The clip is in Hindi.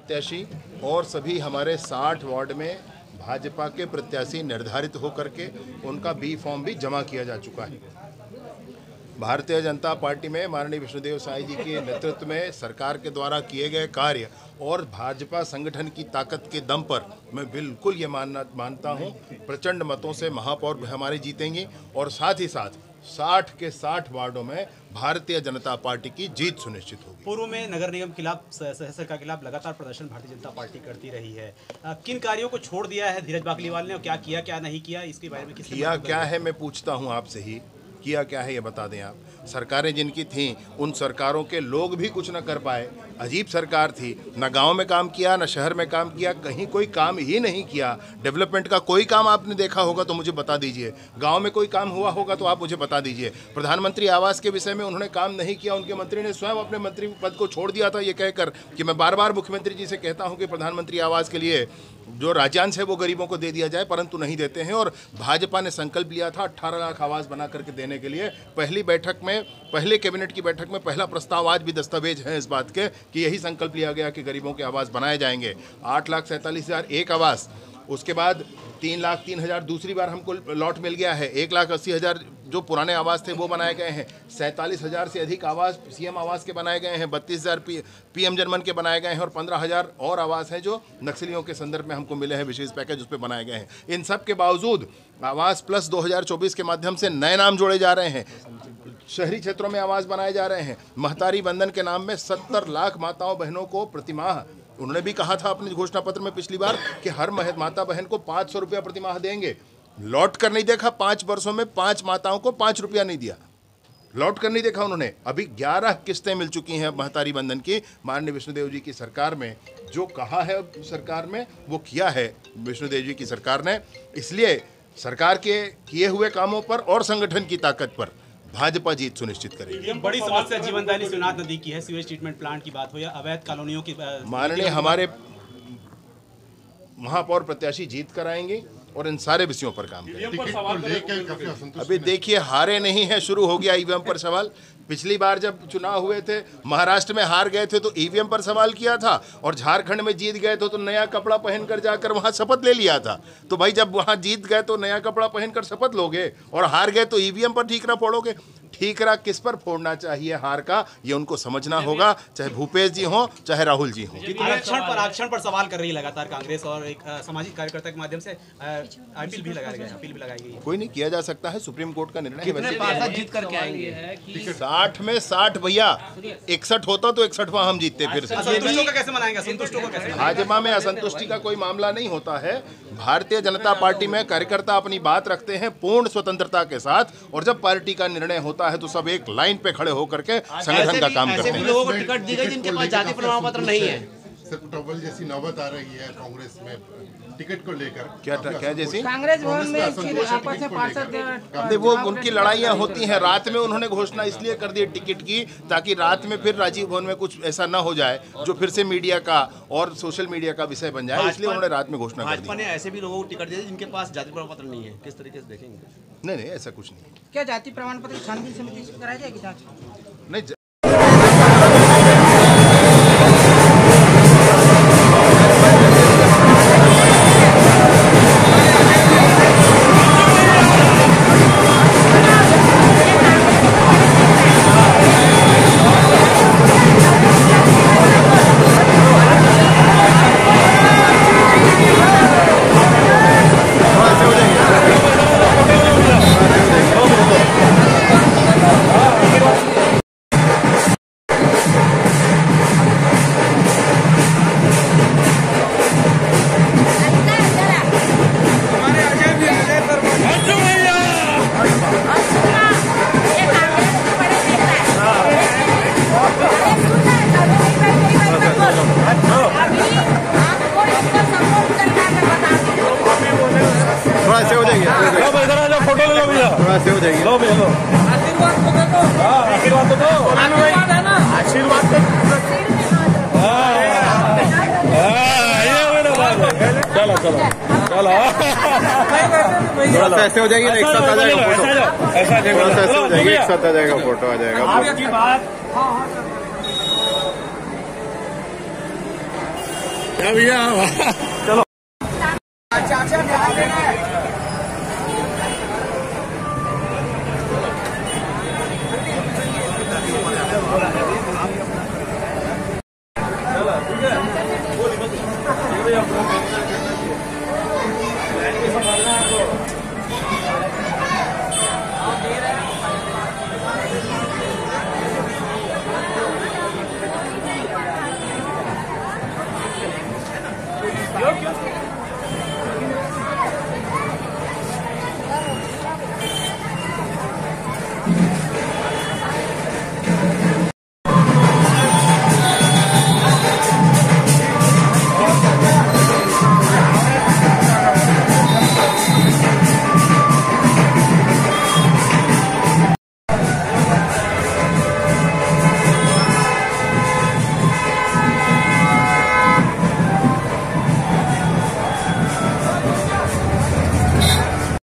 प्रत्याशी और सभी हमारे 60 वार्ड में भाजपा के प्रत्याशी निर्धारित होकर के उनका बी फॉर्म भी जमा किया जा चुका है। भारतीय जनता पार्टी में माननीय विष्णुदेव साई जी के नेतृत्व में सरकार के द्वारा किए गए कार्य और भाजपा संगठन की ताकत के दम पर मैं बिल्कुल ये मानता हूँ प्रचंड मतों से महापौर हमारी जीतेंगी और साथ ही साथ 60 के 60 वार्डों में भारतीय जनता पार्टी की जीत सुनिश्चित होगी। पूर्व में नगर निगम खिलाफ सरकार के खिलाफ लगातार प्रदर्शन भारतीय जनता पार्टी करती रही है। किन कार्यों को छोड़ दिया है धीरज बाकलीवाल ने और क्या किया क्या नहीं किया, इसके बारे में किया क्या है मैं पूछता हूँ आपसे ही, किया क्या है ये बता दें आप। सरकारें जिनकी थीं उन सरकारों के लोग भी कुछ न कर पाए। अजीब सरकार थी, न गांव में काम किया न शहर में काम किया, कहीं कोई काम ही नहीं किया। डेवलपमेंट का कोई काम आपने देखा होगा तो मुझे बता दीजिए, गांव में कोई काम हुआ होगा तो आप मुझे बता दीजिए। प्रधानमंत्री आवास के विषय में उन्होंने काम नहीं किया, उनके मंत्री ने स्वयं अपने मंत्री पद को छोड़ दिया था ये कहकर कि मैं बार बार मुख्यमंत्री जी से कहता हूँ कि प्रधानमंत्री आवास के लिए जो राज्यांश है वो गरीबों को दे दिया जाए, परंतु नहीं देते हैं। और भाजपा ने संकल्प लिया था 18 लाख आवास बना करके देने के लिए। पहली बैठक में, पहले कैबिनेट की बैठक में पहला प्रस्ताव, आज भी दस्तावेज है इस बात के कि यही संकल्प लिया गया कि गरीबों के आवास बनाए जाएंगे। 8,47,000 एक आवास, उसके बाद 3,03,000 दूसरी बार हमको लॉट मिल गया है। 1,80,000 जो पुराने आवास थे वो बनाए गए हैं। 47,000 से अधिक आवास सीएम आवास के बनाए गए हैं। 32,000 पीएम जनमन के बनाए गए हैं और 15,000 और आवास हैं जो नक्सलियों के संदर्भ में हमको मिले हैं, विशेष पैकेज उस पर बनाए गए हैं। इन सब के बावजूद आवास प्लस 2024 के माध्यम से नए नाम जोड़े जा रहे हैं, शहरी क्षेत्रों में आवास बनाए जा रहे हैं। महतारी बंधन के नाम में 70 लाख माताओं बहनों को प्रतिमाह, उन्होंने भी कहा था अपने घोषणा पत्र में पिछली बार कि हर माता बहन को 500 रुपया प्रतिमाह देंगे। लौट कर नहीं देखा, 5 वर्षों में 5 माताओं को 5 रुपया नहीं दिया, लौट कर नहीं देखा उन्होंने। अभी 11 किस्तें मिल चुकी हैं महतारी बंधन की। माननीय विष्णुदेव जी की सरकार में जो कहा है सरकार में वो किया है विष्णुदेव जी की सरकार ने। इसलिए सरकार के किए हुए कामों पर और संगठन की ताकत पर भाजपा जीत सुनिश्चित करेगी। बड़ी समस्या जीवनदायिनी शिवनाथ नदी की है, सीवेज ट्रीटमेंट प्लांट की बात हो या अवैध कॉलोनियों की। माननीय हमारे महापौर प्रत्याशी जीत कराएंगे और इन सारे विषयों पर काम करेंगे। अभी देखिए, हारे नहीं है, शुरू हो गया ईवीएम पर सवाल। पिछली बार जब चुनाव हुए थे महाराष्ट्र में हार गए थे तो ईवीएम पर सवाल किया था और झारखंड में जीत गए थे तो नया कपड़ा पहनकर जाकर वहां शपथ ले लिया था। तो भाई जब वहां जीत गए तो नया कपड़ा पहनकर शपथ लोगे और हार गए तो ईवीएम पर ठीकरा फोड़ोगे। ठीकरा किस पर फोड़ना चाहिए हार का, ये उनको समझना होगा, चाहे भूपेश जी हो चाहे राहुल जी हो। आरक्षण पर सवाल कर रही है लगातार कांग्रेस और एक सामाजिक कार्यकर्ता के माध्यम से अपील भी लगाई गई है। कोई नहीं किया जा सकता है, सुप्रीम कोर्ट का निर्णय है। कितने पार्षद जीत करके आएंगे? 60 में 60 भैया, 61 होता तो 61वां हम जीतते। फिर से असंतुष्टों का कैसे मनाएंगे? असंतुष्टों को कैसे? भाजपा में असंतुष्टि का कोई मामला नहीं होता है। भारतीय जनता पार्टी में कार्यकर्ता अपनी बात रखते हैं पूर्ण स्वतंत्रता के साथ, और जब पार्टी का निर्णय होता है तो सब एक लाइन पे खड़े होकर के संगठन का काम करते हैं। लोगों को टिकट दी गई जिनके पास जाति प्रमाण पत्र नहीं है। ट्रबल जैसी नौबत आ रही है कांग्रेस में टिकट को लेकर। क्या जैसी? कांग्रेस भवन में आपस में पार्षद, वो उनकी लड़ाइयाँ होती हैं। रात में उन्होंने घोषणा इसलिए कर दी टिकट की ताकि रात में फिर राजीव भवन में कुछ ऐसा न हो जाए जो फिर से मीडिया का और सोशल मीडिया का विषय बन जाए, इसलिए उन्होंने रात में घोषणा कर दी। भाजपा ने ऐसे भी लोगों को टिकट दिए जिनके पास जाति प्रमाण पत्र नहीं है, किस तरीके से देखेंगे? नहीं, ऐसा कुछ नहीं। क्या जाति प्रमाण पत्र छानबीन समिति से कराई जाएगी जांच? नहीं, फोटो ले लो भैया, थोड़ा से हो जाएगी। लो भैया लो, आशीर्वाद तो दो। आशीर्वाद तो दो, आशीर्वाद है ना, आशीर्वाद तो। ये मेरा बात है। चलो चलो चलो, थोड़ा सा ऐसे हो जाएगी ना, एक साथ आ जाएगा फोटो। ऐसा थोड़ा सा ऐसे हो जाएगी, एक साथ आ जाएगा फोटो, आ जाएगा आपकी बात। भैया चलो। क्यों